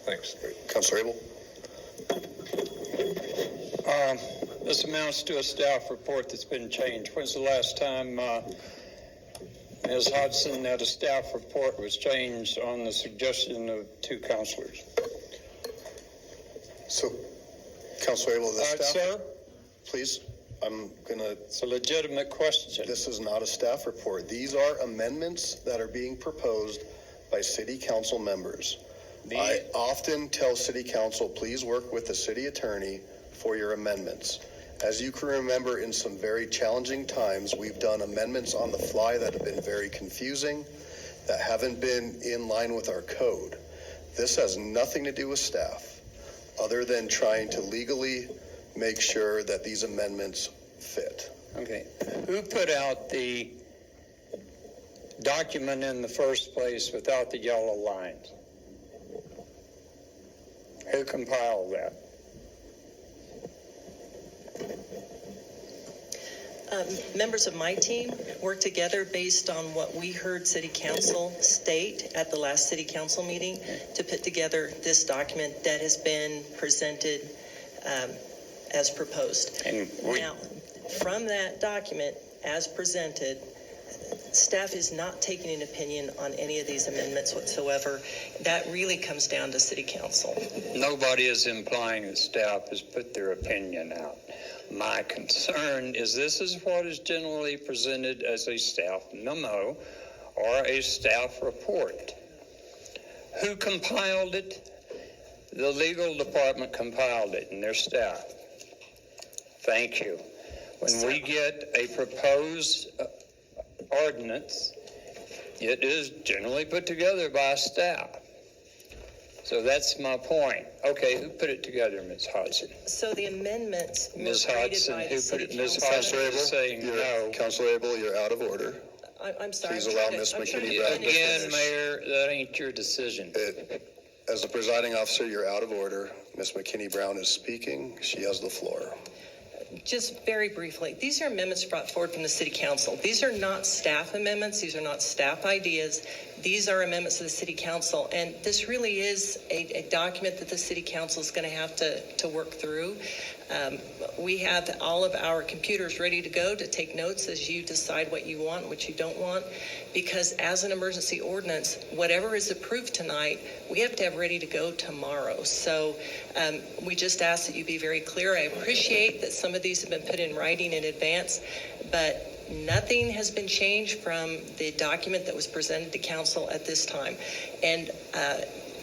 Thanks. Councilor Abel? This amounts to a staff report that's been changed. When's the last time, Ms. Hodson, that a staff report was changed on the suggestion of two councilors? So, Councilor Abel, the staff... Sir? Please, I'm going to... It's a legitimate question. This is not a staff report. These are amendments that are being proposed by city council members. I often tell city council, please work with the city attorney for your amendments. As you can remember, in some very challenging times, we've done amendments on the fly that have been very confusing, that haven't been in line with our code. This has nothing to do with staff, other than trying to legally make sure that these amendments fit. Okay. Who put out the document in the first place without the yellow lines? Who compiled that? Members of my team work together based on what we heard City Council state at the last City Council meeting to put together this document that has been presented as proposed. Now, from that document as presented, staff is not taking an opinion on any of these amendments whatsoever. That really comes down to City Council. Nobody is implying that staff has put their opinion out. My concern is this is what is generally presented as a staff memo or a staff report. Who compiled it? The legal department compiled it and their staff. Thank you. When we get a proposed ordinance, it is generally put together by staff. So that's my point. Okay, who put it together, Ms. Hodson? So the amendments were Ms. created Hodson, by who the City put it? Ms. Council. Hodson is saying no. Councilor Abel, you're out of order. I'm sorry. Please I'm allow trying to- Ms. I'm trying to McKinney-Brown to finish. Again, Mayor, that ain't your decision. As the presiding officer, you're out of order. Ms. McKinney-Brown is speaking. She has the floor. Just very briefly, these are amendments brought forward from the City Council. These are not staff amendments. These are not staff ideas. These are amendments of the City Council. And this really is a document that the City Council is going to have to work through. We have all of our computers ready to go to take notes as you decide what you want, what you don't want, because as an emergency ordinance, whatever is approved tonight, we have to have ready to go tomorrow. So we just ask that you be very clear. I appreciate that some of these have been put in writing in advance, but nothing has been changed from the document that was presented to council at this time. And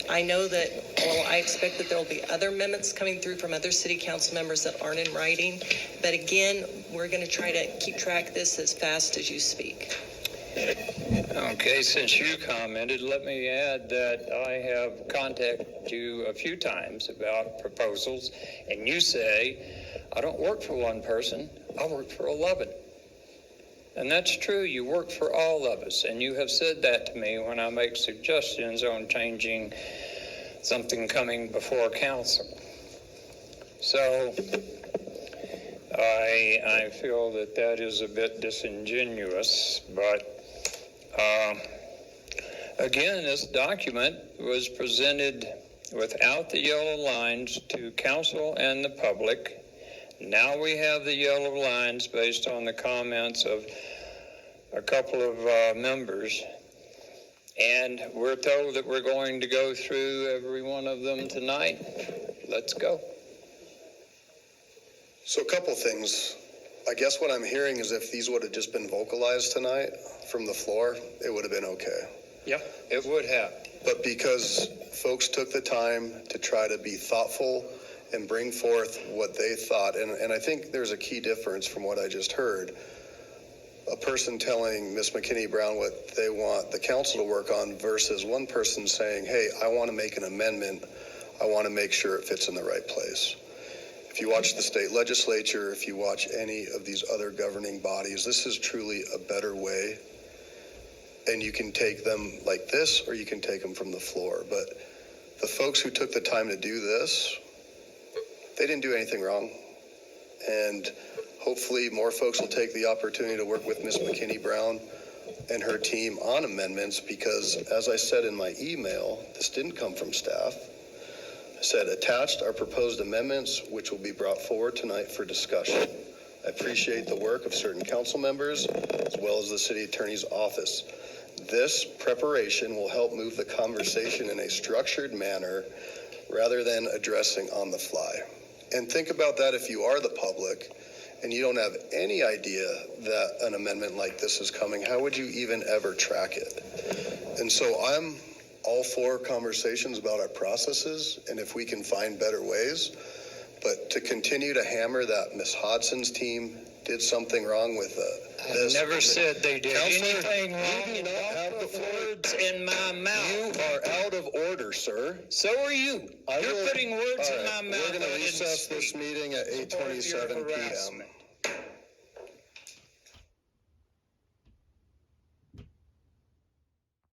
I know that, well, I expect that there will be other amendments coming through from other city council members that aren't in writing. But again, we're going to try to keep track of this as fast as you speak. Okay, since you commented, let me add that I have contacted you a few times about proposals, and you say, I don't work for one person, I work for 11. And that's true, you work for all of us, and you have said that to me when I make suggestions on changing something coming before council. So I feel that is a bit disingenuous, but again, this document was presented without the yellow lines to council and the public. Now we have the yellow lines based on the comments of a couple of members, and we're told that we're going to go through every one of them tonight. Let's go. So a couple things. I guess what I'm hearing is if these would have just been vocalized tonight from the floor, it would have been okay. Yeah, it would have. But because folks took the time to try to be thoughtful and bring forth what they thought, and I think there's a key difference from what I just heard. A person telling Ms. McKinney-Brown what they want the council to work on versus one person saying, hey, I want to make an amendment. I want to make sure it fits in the right place. If you watch the state legislature, if you watch any of these other governing bodies, this is truly a better way. And you can take them like this, or you can take them from the floor. But the folks who took the time to do this, they didn't do anything wrong. And hopefully more folks will take the opportunity to work with Ms. McKinney-Brown and her team on amendments, because as I said in my email, this didn't come from staff. said, attached are proposed amendments which will be brought forward tonight for discussion. I appreciate the work of certain council members as well as the city attorney's office. This preparation will help move the conversation in a structured manner rather than addressing on the fly. And think about that if you are the public and you don't have any idea that an amendment like this is coming. How would you even ever track it? And so I'm all for conversations about our processes and if we can find better ways. But to continue to hammer that Ms. Hodson's team did something wrong with I never said they did Counselor, anything wrong. you do not have the floor. Words in my mouth. You are out of order, sir. So are you. You're putting words in my mouth. We're going to recess this meeting at 8:27 p.m.